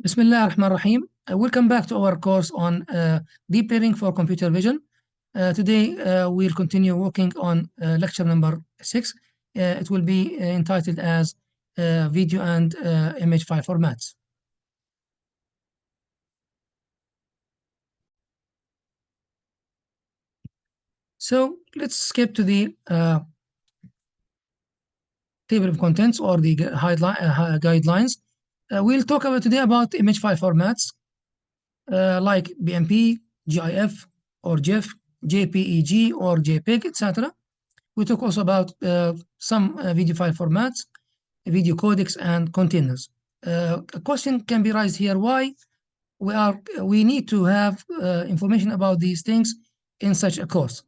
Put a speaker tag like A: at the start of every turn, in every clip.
A: Bismillah ar-Rahman ar-Rahim. Welcome back to our course on deep learning for computer vision. Today we'll continue working on lecture number 6. It will be entitled as video and image file formats. So let's skip to the table of contents or the guidelines. We'll talk today about image file formats like BMP, GIF, or GIF, JPEG, or JPEG, etc. We talk also about some video file formats, video codecs, and containers. A question can be raised here: why we need to have information about these things in such a course?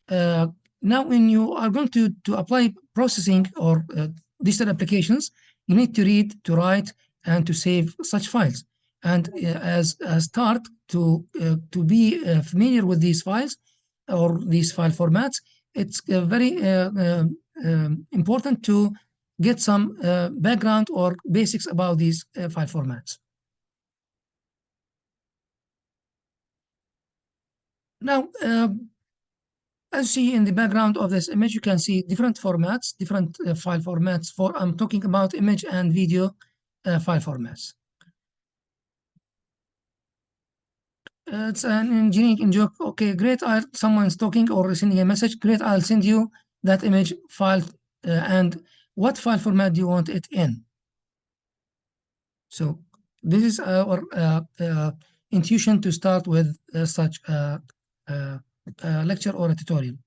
A: Now, when you are going to apply processing or digital applications, you need to read, to write, and to save such files. And as a start to be familiar with these files or these file formats, it's very important to get some background or basics about these file formats. Now, as you see in the background of this image, you can see different formats, different file formats I'm talking about image and video file formats. It's an engineering joke. Okay, great. Someone's talking or sending a message. Great, I'll send you that image file. And what file format do you want it in? So this is our intuition to start with such a lecture or a tutorial.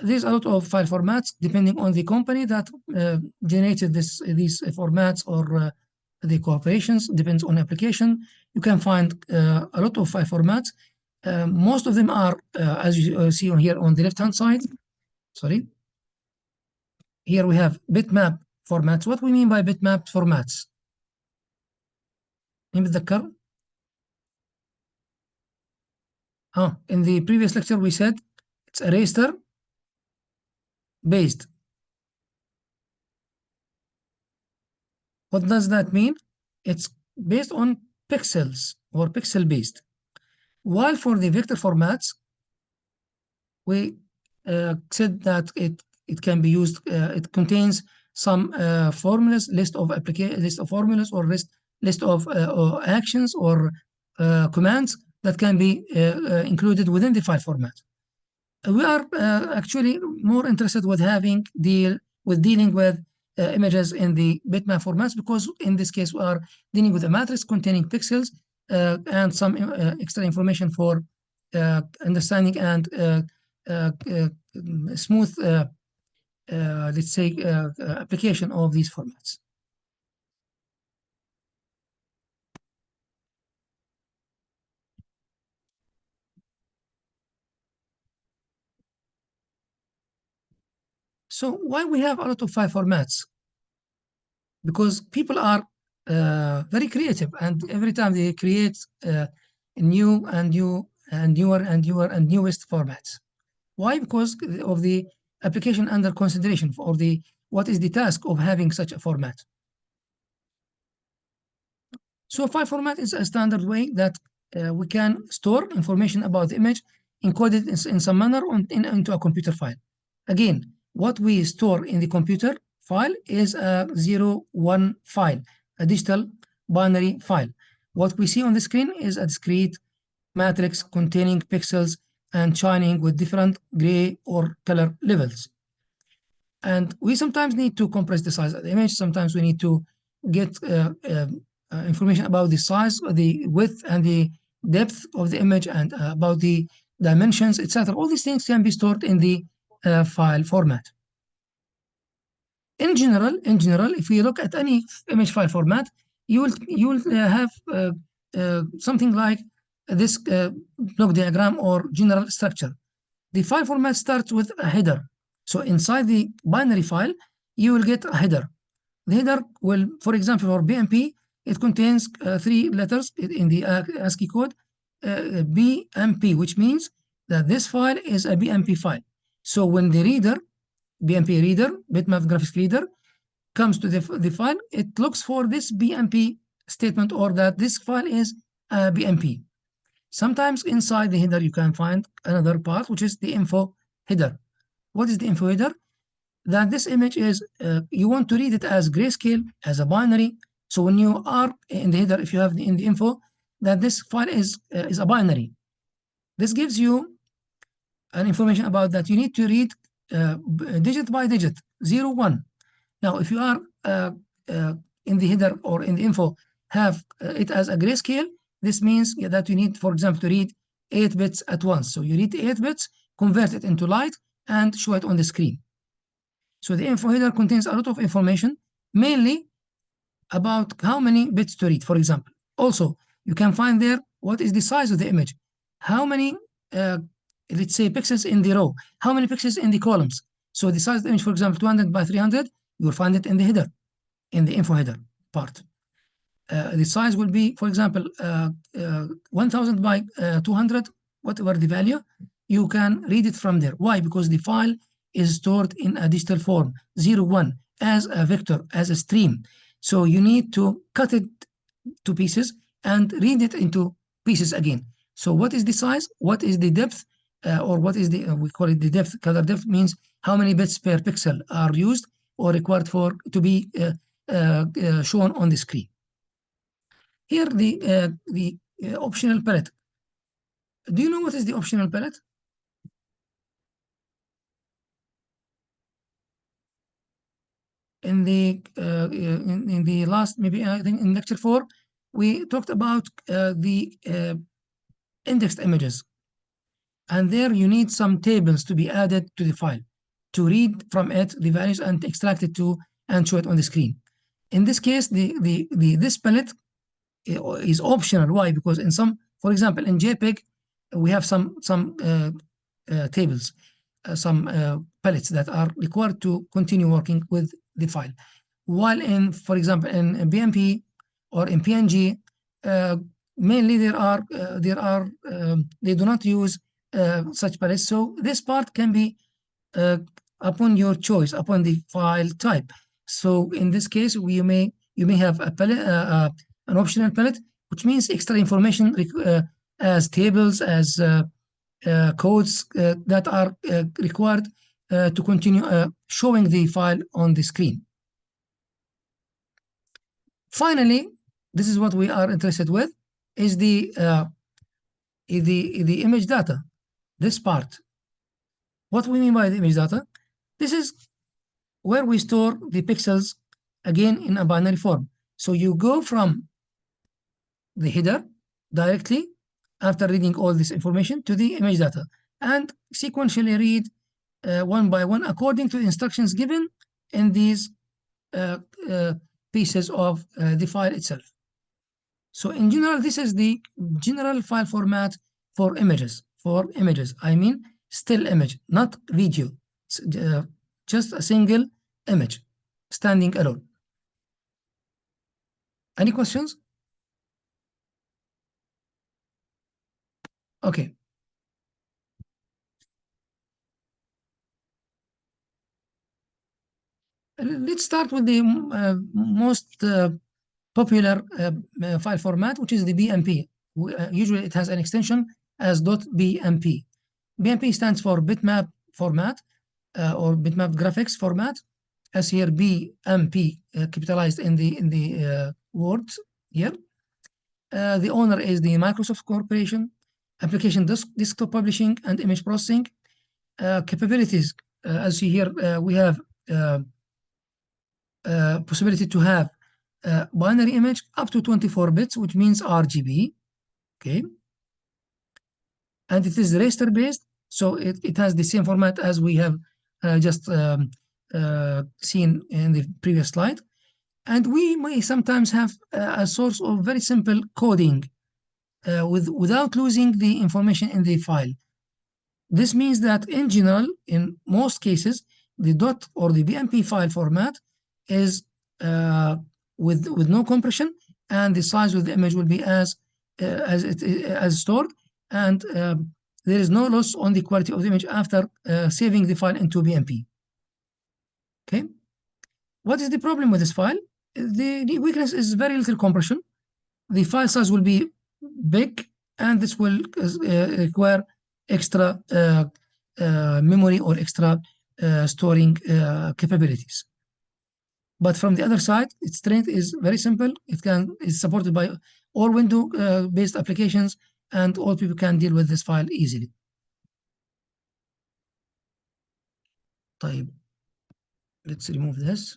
A: There's a lot of file formats depending on the company that generated these formats or the corporations, depends on application. You can find a lot of file formats. Most of them are, as you see on here on the left-hand side, sorry. Here we have bitmap formats. What we mean by bitmap formats? In the previous lecture, we said it's a raster based. What does that mean? It's based on pixels or pixel based. While for the vector formats, we said that it can be used. It contains some formulas, list of formulas, or list of actions or commands that can be included within the file format. We are actually more interested with dealing with images in the bitmap formats, because in this case we are dealing with a matrix containing pixels and some extra information for understanding and smooth, let's say, application of these formats. So why we have a lot of file formats? Because people are very creative, and every time they create new and newer and newest formats. Why? Because of the application under consideration, or what is the task of having such a format. So file format is a standard way that we can store information about the image encoded in some manner into a computer file. Again, what we store in the computer file is a 0-1 file, a digital binary file. What we see on the screen is a discrete matrix containing pixels and shining with different gray or color levels. And we sometimes need to compress the size of the image. Sometimes we need to get information about the size, the width, and the depth of the image, and about the dimensions, etc. All these things can be stored in the file format. In general, if we look at any image file format, you will have something like this block diagram or general structure. The file format starts with a header. So inside the binary file, you will get a header. The header will, for example, for BMP, it contains 3 letters in the ASCII code, BMP, which means that this file is a BMP file. So when the reader, BMP reader, bitmap graphics reader, comes to the file, it looks for this BMP statement or that this file is BMP. Sometimes inside the header you can find another part, which is the info header. What is the info header? That this image is, you want to read it as grayscale, as a binary. So when you are in the header, if you have in the info that this file is a binary, this gives you an information about that you need to read digit by digit, 0, 1. Now, if you are in the header or in the info have it as a grayscale, this means that you need, for example, to read 8 bits at once. So you read 8 bits, convert it into light, and show it on the screen. So the info header contains a lot of information, mainly about how many bits to read, for example. Also, you can find there what is the size of the image, how many, let's say, pixels in the row, how many pixels in the columns. So the size of the image, for example, 200 by 300, you will find it in the header, in the info header part. The size will be, for example, 1000 by 200, whatever the value, you can read it from there. Why? Because the file is stored in a digital form, 0, 1, as a vector, as a stream. So you need to cut it to pieces and read it into pieces again. So what is the size? What is the depth? Or what is the, we call it the depth. Color depth means how many bits per pixel are used or required for to be shown on the screen. Here, the optional palette. Do you know what is the optional palette? In the last, maybe I think in lecture 4, we talked about the indexed images. And there you need some tables to be added to the file to read from it the values and extract it to and show it on the screen. In this case, this palette is optional. Why? Because in some, for example, in JPEG, we have some tables, some palettes that are required to continue working with the file. While in, for example, in BMP or in PNG, mainly they do not use such palettes. So this part can be upon your choice, upon the file type. So in this case, you may have a palette, an optional palette, which means extra information as tables, as codes that are required to continue showing the file on the screen. Finally, this is what we are interested with, is the image data, this part. What we mean by the image data? This is where we store the pixels, again, in a binary form. So you go from the header directly after reading all this information to the image data and sequentially read one by one according to the instructions given in these pieces of the file itself. So in general, this is the general file format for images. For images, I mean still image, not video. Just a single image standing alone. Any questions? Okay. Let's start with the most popular file format, which is the BMP. Usually it has an extension as .bmp. BMP stands for bitmap format or bitmap graphics format, as here BMP capitalized in the words here. The owner is the Microsoft Corporation. Application desktop publishing and image processing. Capabilities, as you hear, we have possibility to have binary image up to 24 bits, which means RGB. Okay. And it is raster based, so it has the same format as we have just seen in the previous slide. And we may sometimes have a source of very simple coding without losing the information in the file. This means that in general, in most cases, the dot or the BMP file format is with no compression, and the size of the image will be as stored, and there is no loss on the quality of the image after saving the file into BMP. Okay. What is the problem with this file? The weakness is very little compression. the file size will be big, and this will require extra memory or extra storing capabilities. But from the other side, its strength is very simple. It's supported by all Windows-based applications, and all people can deal with this file easily. طيب, let's remove this.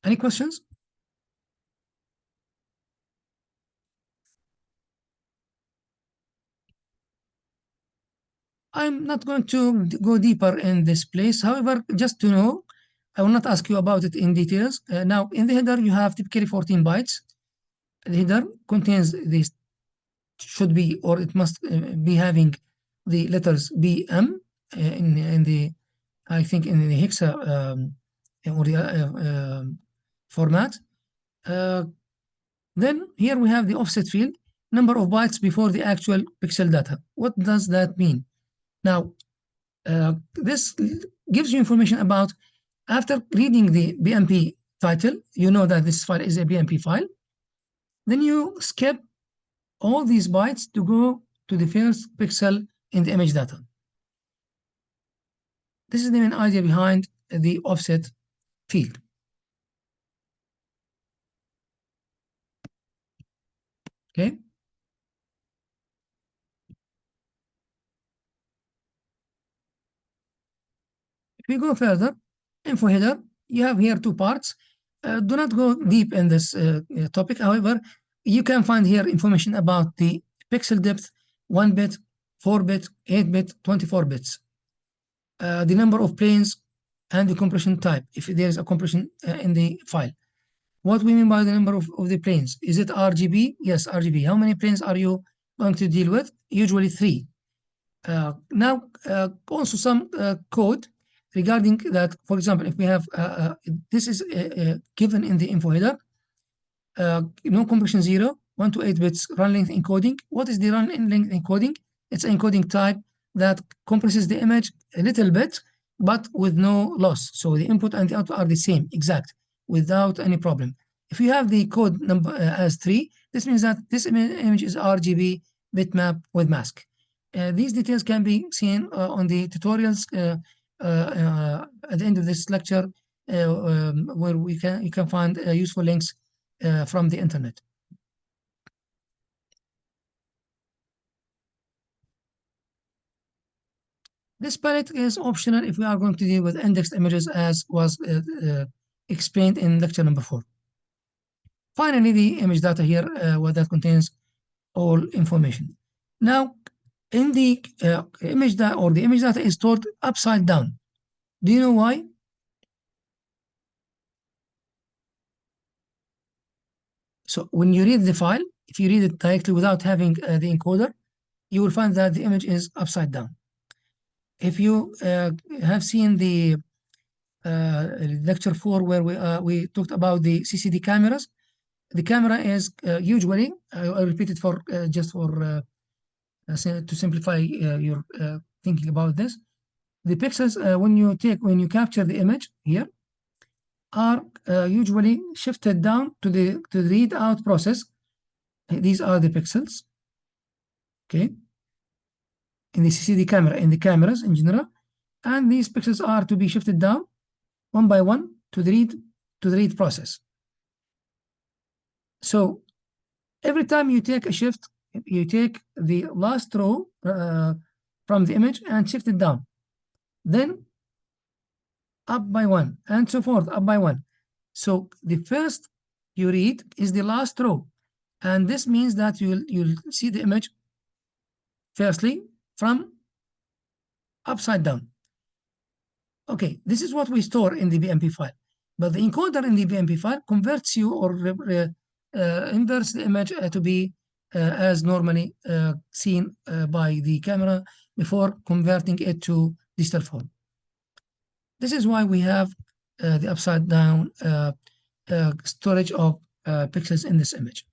A: Any questions? I'm not going to go deeper in this place. However, just to know, I will not ask you about it in details. Now, in the header, you have typically 14 bytes. The header contains this, should be, or it must be having the letters BM in the, I think, in the hexa or the format. Then here we have the offset field, number of bytes before the actual pixel data. What does that mean? Now, this gives you information about, after reading the BMP title, you know that this file is a BMP file. Then you skip all these bytes to go to the first pixel in the image data. This is the main idea behind the offset field. Okay. If we go further, info header, you have here two parts. Do not go deep in this topic. However, you can find here information about the pixel depth, 1 bit, 4 bit, 8 bit, 24 bits. The number of planes and the compression type, if there is a compression in the file. What we mean by the number of the planes? Is it RGB? Yes, RGB. How many planes are you going to deal with? Usually 3. Now, also some code regarding that. For example, if we have, this is given in the info header, no compression 0, 1 to 8 bits run length encoding. What is the run length encoding? It's an encoding type that compresses the image a little bit, but with no loss. So the input and the output are the same, exact, without any problem. If you have the code number as 3, this means that this image is RGB bitmap with mask. These details can be seen on the tutorials at the end of this lecture, where you can find useful links from the internet. This palette is optional if we are going to deal with indexed images, as was explained in lecture number 4. Finally, the image data here, where that contains all information. Now, in the image data, or the image data is stored upside down. Do you know why? So when you read the file, if you read it directly without having the encoder, you will find that the image is upside down. If you have seen the lecture 4, where we talked about the CCD cameras, the camera is usually, I repeat it for just for to simplify your thinking about this. The pixels, when you capture the image here, are usually shifted down to the read out process. These are the pixels, okay, in the CCD camera, in the cameras in general, and these pixels are to be shifted down one by one to the read process. So every time you take a shift, you take the last row from the image and shift it down, then up by one, and so forth, up by one. So the first you read is the last row, and this means that you'll see the image firstly from upside down. Okay, this is what we store in the BMP file, but the encoder in the BMP file converts you, or inverts the image to be as normally seen by the camera before converting it to digital form. This is why we have the upside down storage of pixels in this image.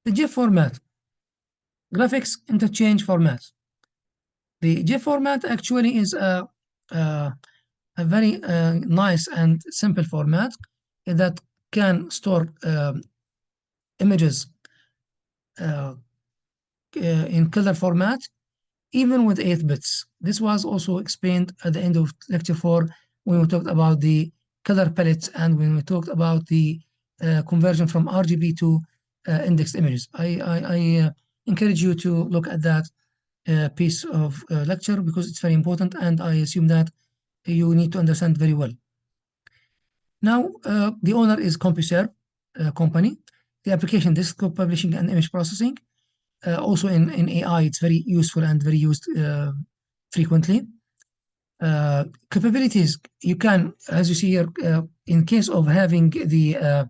A: The GIF format, graphics interchange format. The GIF format actually is a a very nice and simple format that can store images in color format, even with 8 bits. This was also explained at the end of lecture 4 when we talked about the color palettes and when we talked about the conversion from RGB to indexed images. I encourage you to look at that piece of lecture because it's very important and I assume that you need to understand very well. Now, the owner is CompuServe company. The application desktop publishing and image processing. Also in AI, it's very useful and very used frequently. Capabilities, you can, as you see here, in case of having the,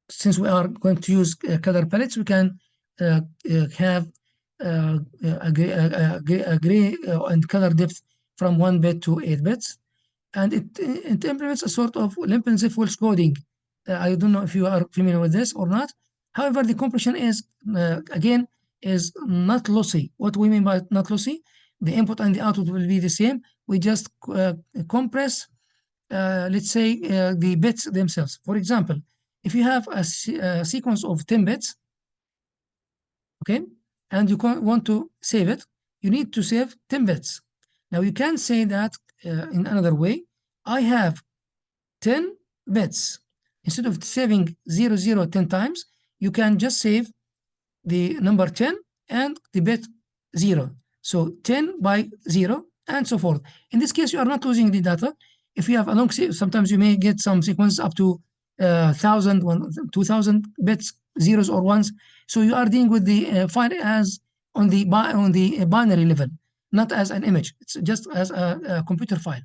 A: since we are going to use color palettes, we can have a gray and color depth from 1 bit to 8 bits. And it implements a sort of limp and zip Welsh coding. I don't know if you are familiar with this or not. However, the compression is, again, is not lossy. What we mean by not lossy, the input and the output will be the same. We just compress, let's say, the bits themselves. For example, if you have a sequence of 10 bits, okay, and you want to save it, you need to save 10 bits. Now you can say that in another way. I have 10 bits. Instead of saving 00 10 times, you can just save the number 10 and the bit 0. So 10 by 0 and so forth. In this case, you are not losing the data. If you have a long, sometimes you may get some sequences up to 1,000, 2,000 bits, zeros or ones. So you are dealing with the file as on the binary level, not as an image. It's just as a computer file.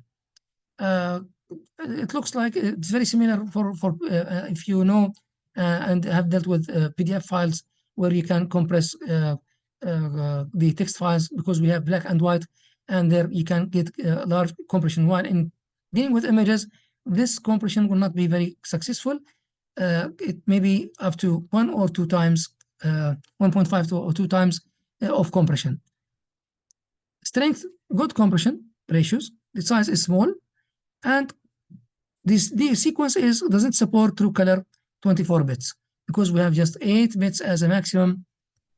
A: It looks like it's very similar for if you know and have dealt with PDF files where you can compress the text files because we have black and white, and there you can get large compression. While in dealing with images, this compression will not be very successful. It may be up to 1 or 2 times, 1.5 or 2 times of compression. Strength, good compression ratios. The size is small, and the sequence doesn't support true color 24 bits because we have just 8 bits as a maximum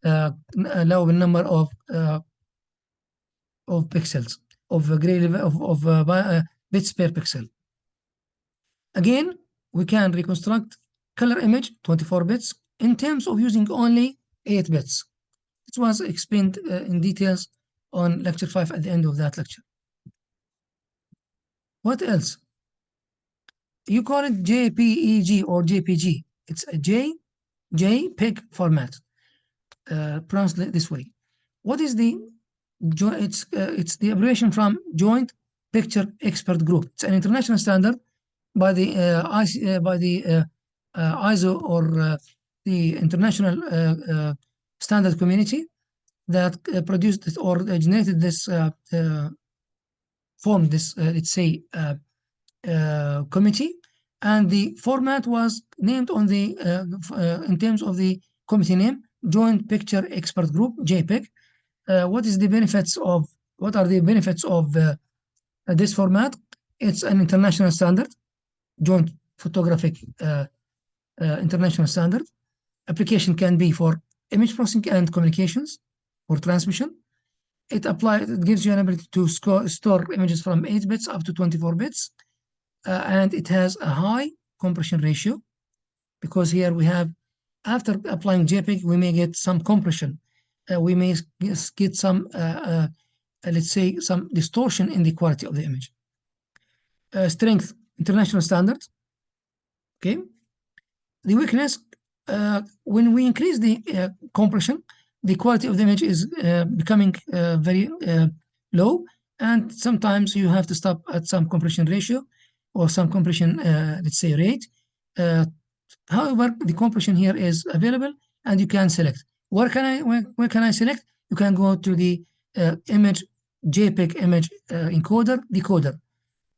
A: allowable number of pixels of gray bits per pixel. Again, we can reconstruct color image 24 bits in terms of using only 8 bits. This was explained in details on lecture 5 at the end of that lecture. What else? You call it JPEG or JPG. It's a JPEG format, pronounced this way. What is the? It's the abbreviation from Joint Picture Expert Group. It's an international standard by the ISO or the international standard community that produced this or generated this, formed this, let's say, committee, and the format was named on the in terms of the committee name, Joint Picture Expert Group, JPEG. What are the benefits of this format? It's an international standard, Joint Photographic International Standard. Application can be for image processing and communications or transmission. It gives you an ability to store images from 8 bits up to 24 bits. And it has a high compression ratio because here we have, after applying JPEG, we may get some compression. We may get some, let's say, some distortion in the quality of the image. Strength, international standard. Okay. The weakness, when we increase the compression, the quality of the image is becoming very low, and sometimes you have to stop at some compression ratio or some compression, let's say, rate. However, the compression here is available, and you can select. Where can I select? You can go to the image JPEG image encoder, decoder,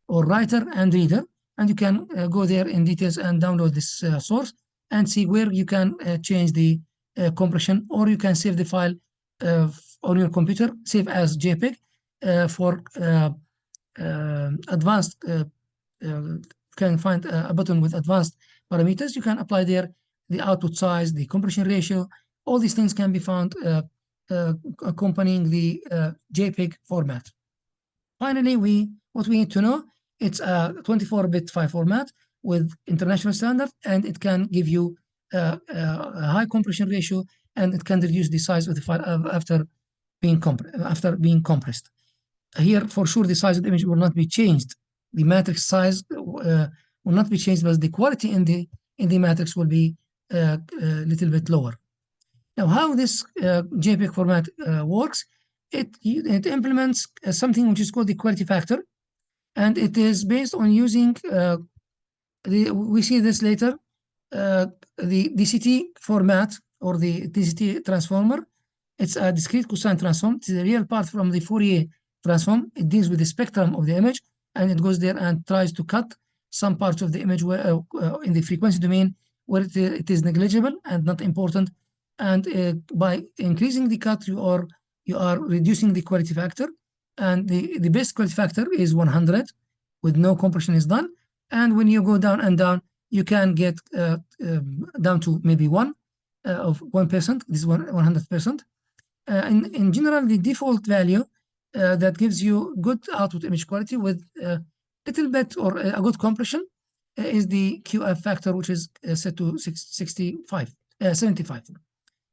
A: or writer and reader, and you can go there in details and download this source and see where you can change the compression, or you can save the file on your computer, save as JPEG, for advanced, can find a button with advanced parameters. You can apply there the output size, the compression ratio. All these things can be found accompanying the JPEG format. Finally, what we need to know, it's a 24-bit file format with international standard, and it can give you a high compression ratio, and it can reduce the size of the file after being compressed. Here, for sure, the size of the image will not be changed. The matrix size will not be changed, but the quality in the matrix will be a little bit lower. Now, how this JPEG format works, it implements something which is called the quality factor, and it is based on using we see this later, the DCT format or the DCT transformer. It's a discrete cosine transform. It's a real part from the Fourier transform. It deals with the spectrum of the image, and it goes there and tries to cut some parts of the image where, in the frequency domain where it is negligible and not important. And by increasing the cut, you are reducing the quality factor. And the best quality factor is 100 with no compression is done. And when you go down and down, you can get down to maybe 1%. This is 100%. In general, the default value that gives you good output image quality with a little bit or a good compression is the QF factor, which is set to 75.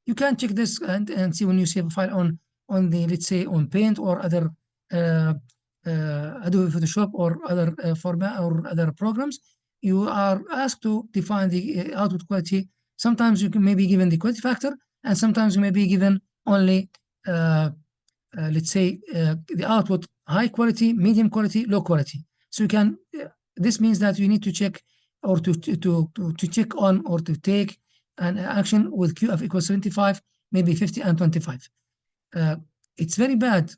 A: You can check this and see when you save a file on the, let's say, on Paint or other Adobe Photoshop or other format or other programs. You are asked to define the output quality. Sometimes you may be given the quality factor, and sometimes you may be given only, let's say, the output high quality, medium quality, low quality. So you can. This means that you need to check or to check on or to take an action with QF equals 75, maybe 50 and 25. It's very bad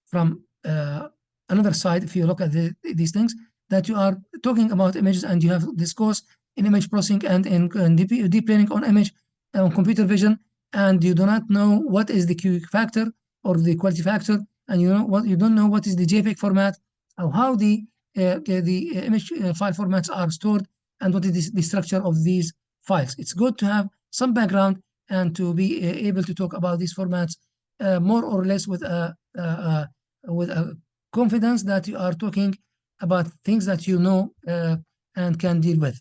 A: from another side, if you look at these things, that you are talking about images and you have this course in image processing and in deep learning on image on computer vision, and you do not know what is the Q factor or the quality factor, and you don't know what is the JPEG format or how the image file formats are stored and what is the structure of these files. It's good to have some background and to be able to talk about these formats more or less with a confidence that you are talking about things that you know and can deal with.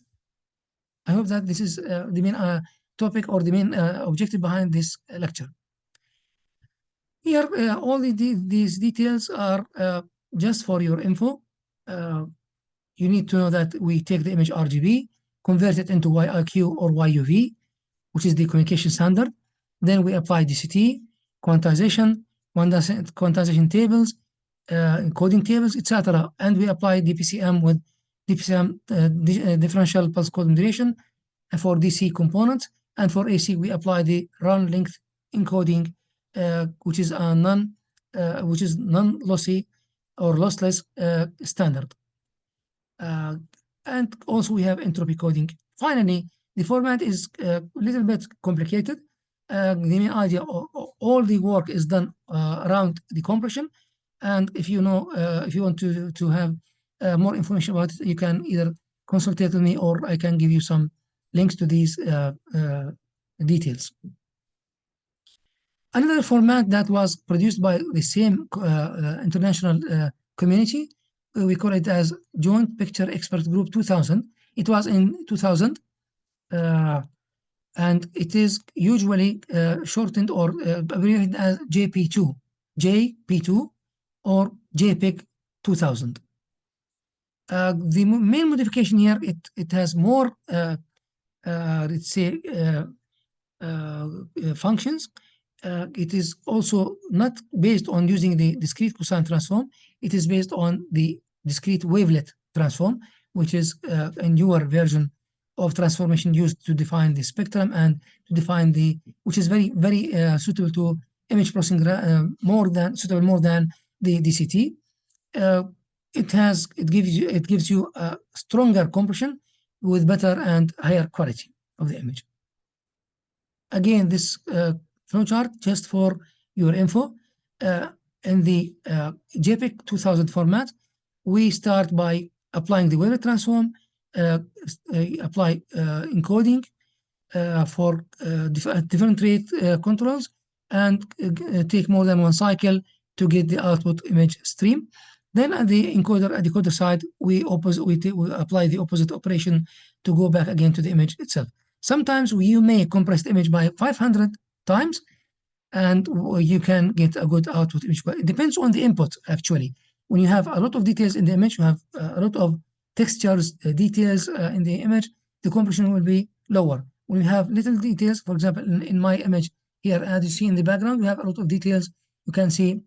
A: I hope that this is the main topic or the main objective behind this lecture. Here, all these details are just for your info. You need to know that we take the image RGB, convert it into YIQ or YUV, which is the communication standard. Then we apply DCT, quantization tables, encoding tables, etc. And we apply DPCM with DPCM differential pulse code modulation for DC components. And for AC, we apply the run length encoding, which is non-lossy or lossless standard. And also we have entropy coding. Finally, the format is a little bit complicated. The main idea, all the work is done around the compression. And if you know, if you want to have more information about it, you can either consult with me or I can give you some links to these details. Another format that was produced by the same international community, we call it as Joint Picture Expert Group 2000. It was in 2000, and it is usually shortened or abbreviated as JP2 or JPEG 2000. The main modification here, it has more, let's say, functions. It is also not based on using the discrete cosine transform. It is based on the discrete wavelet transform, which is a newer version of transformation used to define the spectrum and to define which is very, very suitable to image processing, more than the DCT. It gives you a stronger compression with better and higher quality of the image. Again, this flowchart just for your info. in the JPEG 2000 format, we start by applying the Weber transform, apply encoding for different rate controls, and take more than one cycle to get the output image stream. Then at the decoder side, we apply the opposite operation to go back again to the image itself. Sometimes you may compress the image by 500 times, and you can get a good output image. But it depends on the input, actually. When you have a lot of details in the image, you have a lot of textures, details in the image, the compression will be lower. When you have little details, for example, in my image here, as you see in the background, we have a lot of details. You can see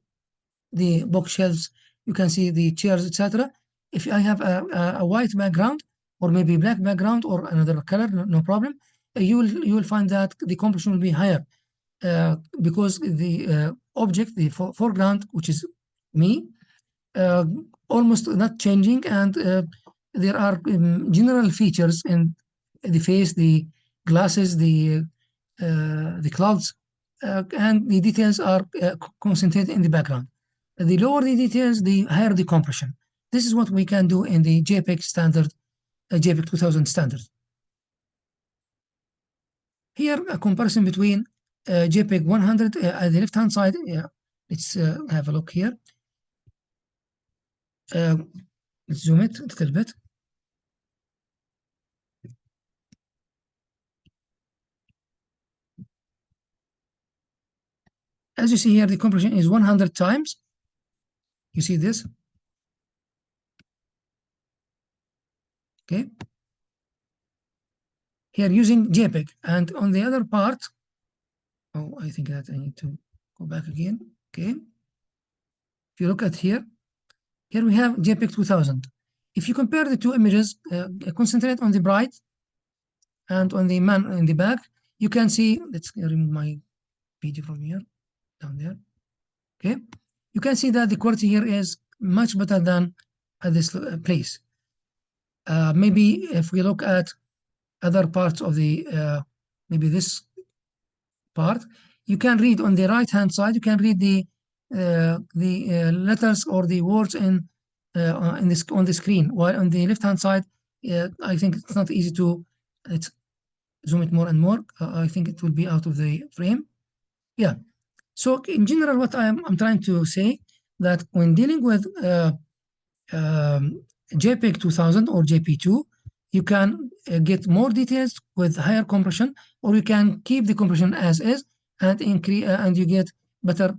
A: the bookshelves, you can see the chairs, etc. If I have a white background, or maybe black background, or another color, no problem, you will find that the compression will be higher. Because the object, the foreground, which is me, uh, almost not changing, and there are general features in the face, the glasses, the clouds, and the details are concentrated in the background. The lower the details, the higher the compression. This is what we can do in the JPEG standard, JPEG 2000 standard. Here, a comparison between JPEG 100 at the left-hand side. Let's have a look here. Let's zoom it a little bit. As you see here, the compression is 100 times. You see this? Okay. Here using JPEG, and on the other part, oh, I think that I need to go back again. Okay. If you look at here we have JPEG 2000. If you compare the two images, concentrate on the bright and on the man in the back, you can see, let's remove my video from here, down there. Okay. You can see that the quality here is much better than at this place. Maybe if we look at other parts of the, maybe this part, you can read on the right-hand side, you can read the letters or the words in this on the screen, while on the left-hand side, I think it's not easy to zoom it more and more. I think it will be out of the frame. Yeah. So in general, what I'm trying to say, that when dealing with JPEG 2000 or JP2, you can get more details with higher compression, or you can keep the compression as is and increase, and you get better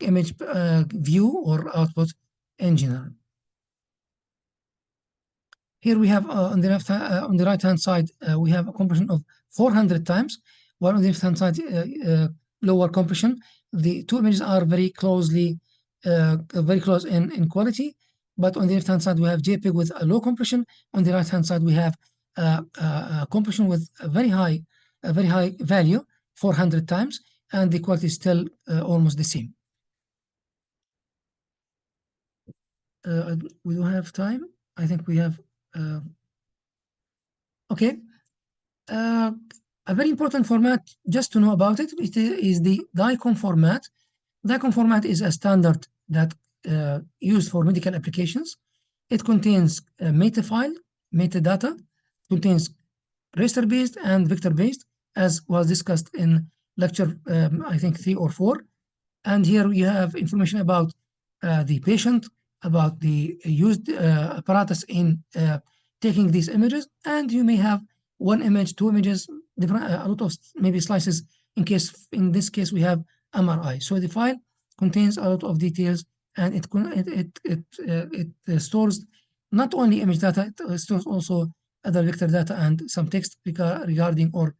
A: image view or output in general. Here we have on the right hand side, we have a compression of 400 times, while on the left hand side, lower compression. The two images are very close in quality, but on the left hand side we have JPEG with a low compression. On the right hand side we have compression with a very high value, 400 times, and the quality is still almost the same. We don't have time. I think we have. Okay. A very important format, just to know about it, is the DICOM format. DICOM format is a standard that used for medical applications. It contains meta file, metadata, contains raster-based and vector-based, as was discussed in lecture, I think 3 or 4. And here you have information about the patient, about the used apparatus in taking these images, and you may have one image, two images, different, a lot of maybe slices. In this case, we have MRI. So the file contains a lot of details, and it stores not only image data, it stores also other vector data and some text regarding or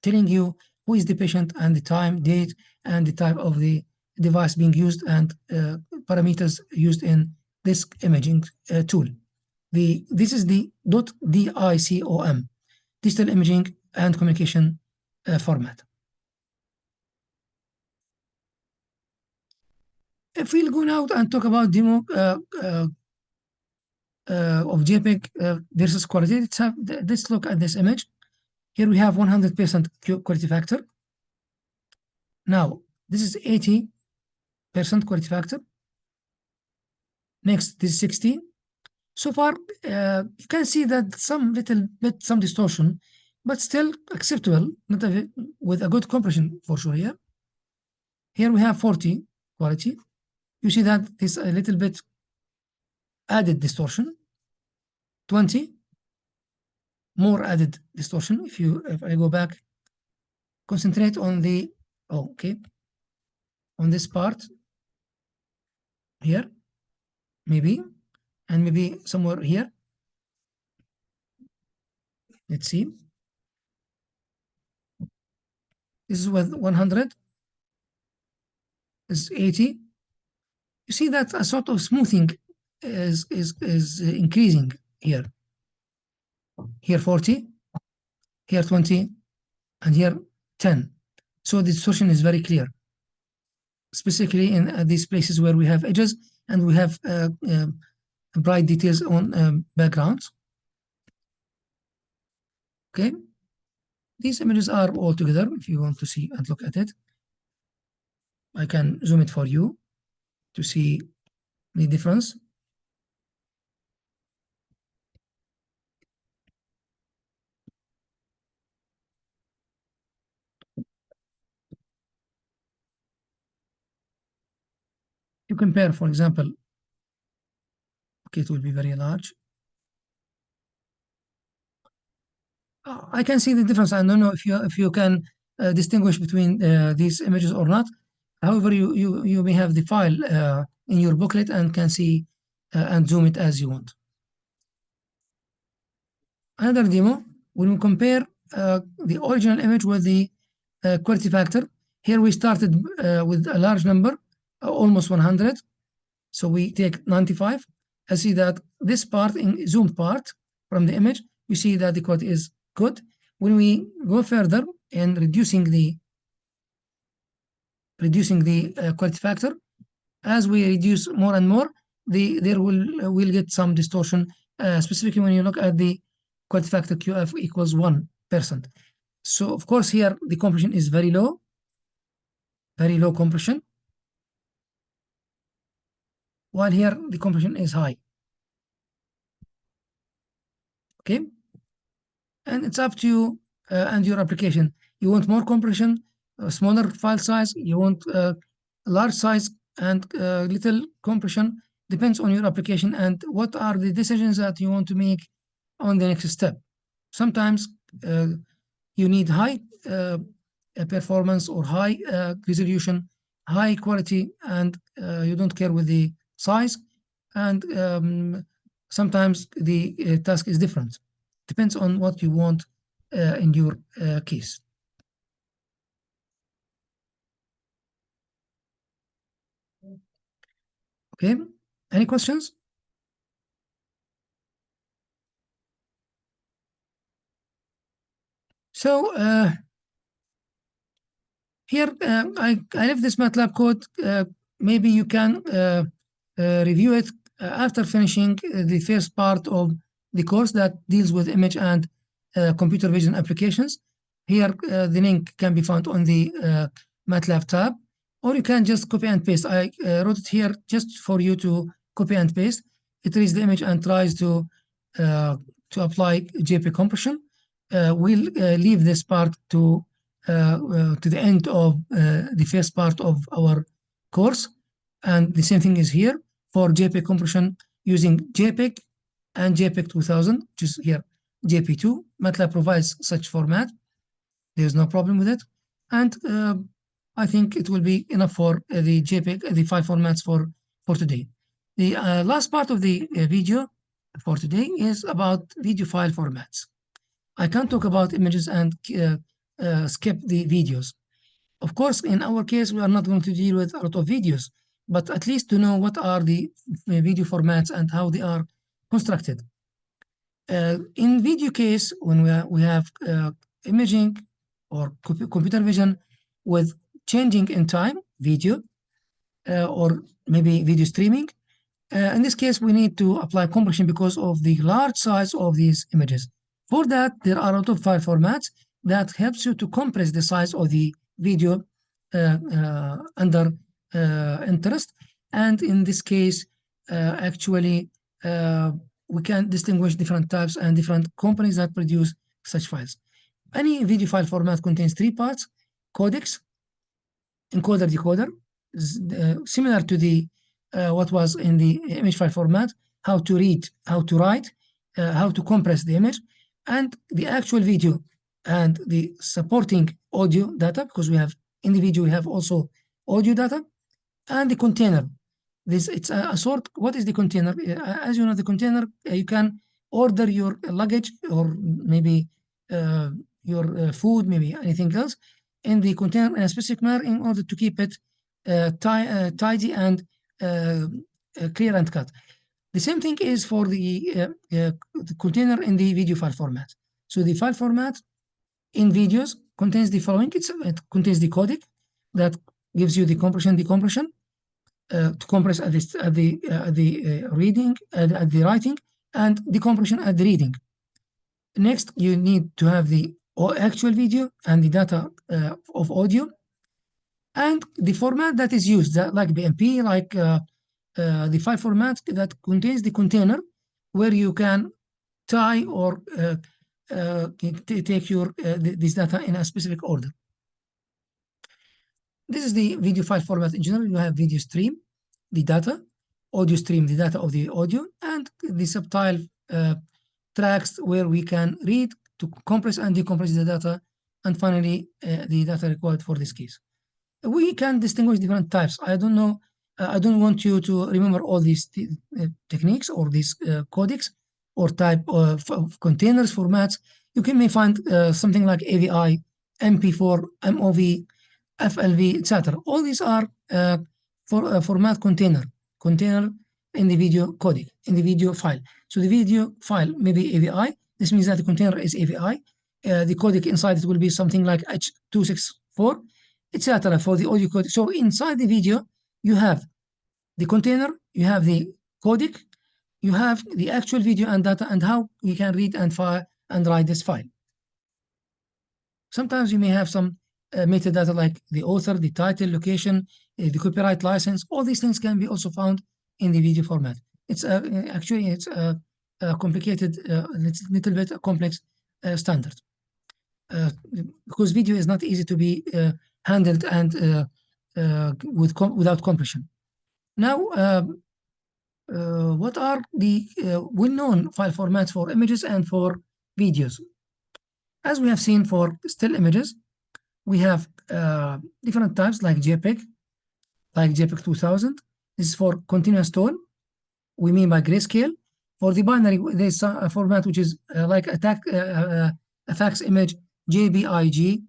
A: telling you who is the patient and the time, date, and the type of the device being used, and parameters used in this imaging tool. This is the .DICOM, Digital Imaging and Communication format. If we'll go now and talk about demo of JPEG versus quality, let's look at this image. Here we have 100% quality factor. Now, this is 80 quality factor. Next, this is 60. So far, you can see that some distortion, but still acceptable, with a good compression for sure here. Here we have 40 quality. You see that this a little bit added distortion. 20 more added distortion. If I go back, concentrate on the on this part here, maybe, and maybe somewhere here. Let's see. This is with 100. This is 80. You see that a sort of smoothing is increasing here. Here 40, here 20, and here 10. So the distortion is very clear, specifically in these places where we have edges and we have bright details on backgrounds. Okay, these images are all together. If you want to see and look at it, I can zoom it for you to see the difference. You compare, for example, okay, it will be very large. I can see the difference. I don't know if you can distinguish between these images or not. However, you may have the file in your booklet and can see and zoom it as you want. Another demo, when we compare the original image with the quality factor, here we started with a large number, almost 100. So we take 95. I see that this part, in zoomed part from the image, we see that the quality is good. When we go further in reducing the quality factor, as we reduce more and more, there will get some distortion, specifically when you look at the quality factor QF equals 1%. So of course here the compression is very low compression, while here the compression is high. Okay, and it's up to you and your application. You want more compression, smaller file size, you want large size and little compression, depends on your application and what are the decisions that you want to make on the next step. Sometimes you need high performance or high resolution, high quality, and you don't care with the size, and sometimes the task is different. Depends on what you want in your case. Okay, any questions? So here I left this MATLAB code. Maybe you can review it after finishing the first part of the course that deals with image and computer vision applications. Here the link can be found on the MATLAB tab, or you can just copy and paste. I wrote it here just for you to copy and paste. It reads the image and tries to apply JPEG compression. We'll leave this part to the end of the first part of our course, and the same thing is here for JPEG compression using JPEG and JPEG 2000, which is here JP2. MATLAB provides such format. There's no problem with it, and I think it will be enough for the JPEG, the file formats for today. The last part of the video for today is about video file formats. I can't talk about images and skip the videos. Of course, in our case, we are not going to deal with a lot of videos, but at least to know what are the video formats and how they are constructed. In video case, when we have imaging or computer vision with changing in time video or maybe video streaming, in this case, we need to apply compression because of the large size of these images. For that, there are a lot of file formats that helps you to compress the size of the video under interest. And in this case, actually, we can distinguish different types and different companies that produce such files. Any video file format contains three parts: codecs, encoder, decoder, similar to the what was in the image file format, how to read, how to write, how to compress the image, and the actual video and the supporting audio data, because we have in the video we have also audio data, and the container. This it's a sort. What is the container? As you know, the container you can order your luggage or maybe your food, maybe anything else, in the container in a specific manner in order to keep it tidy and clear and cut. The same thing is for the container in the video file format. So the file format in videos contains the following. It contains the codec that gives you the compression, decompression, to compress at the reading, at the writing, and decompression at the reading. Next, you need to have the actual video and the data of audio, and the format that is used, like BMP, like the file format that contains the container where you can tie or take your this data in a specific order. This is the video file format in general. You have video stream, the data, audio stream, the data of the audio, and the subtile tracks where we can read to compress and decompress the data, and finally the data required for this case. We can distinguish different types. I don't know, I don't want you to remember all these techniques or these codecs or type of containers, formats. You may find something like AVI, MP4, MOV, FLV, etc. All these are for format container in the video codec, in the video file. So the video file may be AVI. This means that the container is AVI. The codec inside it will be something like H264, etc. for the audio codec. So inside the video, you have the container, you have the codec, you have the actual video and data, and how you can read and file and write this file. Sometimes you may have some metadata like the author, the title, location, the copyright license. All these things can be also found in the video format. It's actually it's a complicated, little bit complex standard because video is not easy to be handled and without compression. Now, what are the well-known file formats for images and for videos? As we have seen for still images, we have different types like JPEG, like JPEG 2000. This is for continuous tone. We mean by grayscale. For the binary, there's a format which is like a fax image, JPEG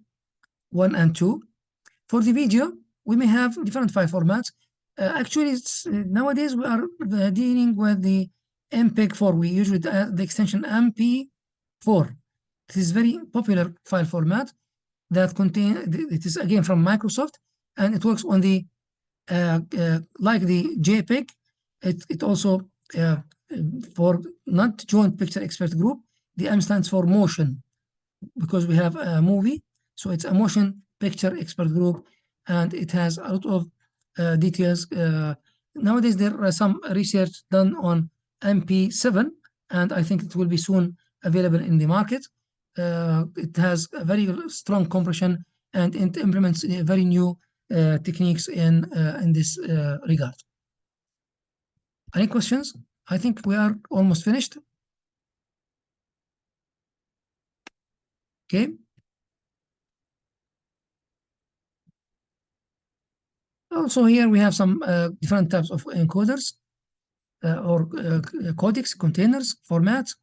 A: 1 and 2. For the video, we may have different file formats. Actually, nowadays we are dealing with the MPEG-4. We usually the extension MP4. This is very popular file format that it is again from Microsoft, and it works on the like the JPEG. It also for not joint picture expert group. The M stands for motion because we have a movie, so it's a motion picture expert group, and it has a lot of details. Nowadays there are some research done on MP7, and I think it will be soon available in the market. It has a very strong compression, and it implements very new techniques in this regard. Any questions? I think we are almost finished. Okay. Also here we have some different types of encoders or codecs, containers, formats.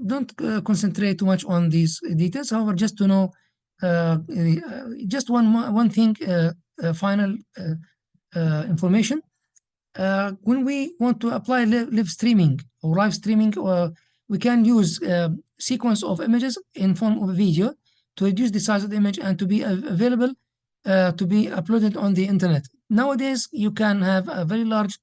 A: Don't concentrate too much on these details. However, just to know, just one thing, final information. When we want to apply live streaming or live streaming, we can use sequence of images in form of a video to reduce the size of the image and to be available to be uploaded on the internet. Nowadays, you can have a very large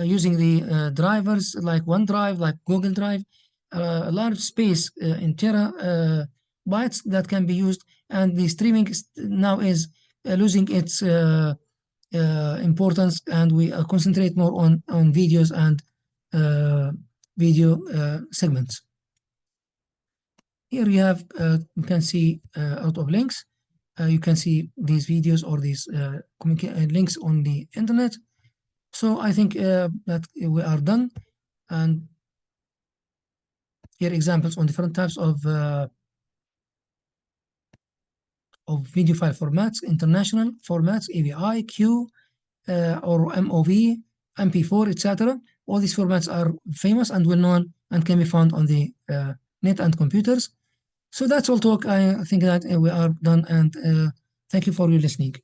A: using the drivers like OneDrive, like Google Drive, a large space in terabytes that can be used, and the streaming now is losing its importance, and we concentrate more on videos and video segments. Here you can see out of links. You can see these videos or these links on the internet. So I think that we are done. And here examples on different types of video file formats: international formats, AVI, Q, or MOV, MP4, etc. All these formats are famous and well known and can be found on the net and computers. So that's all talk. I think that we are done, and thank you for your listening.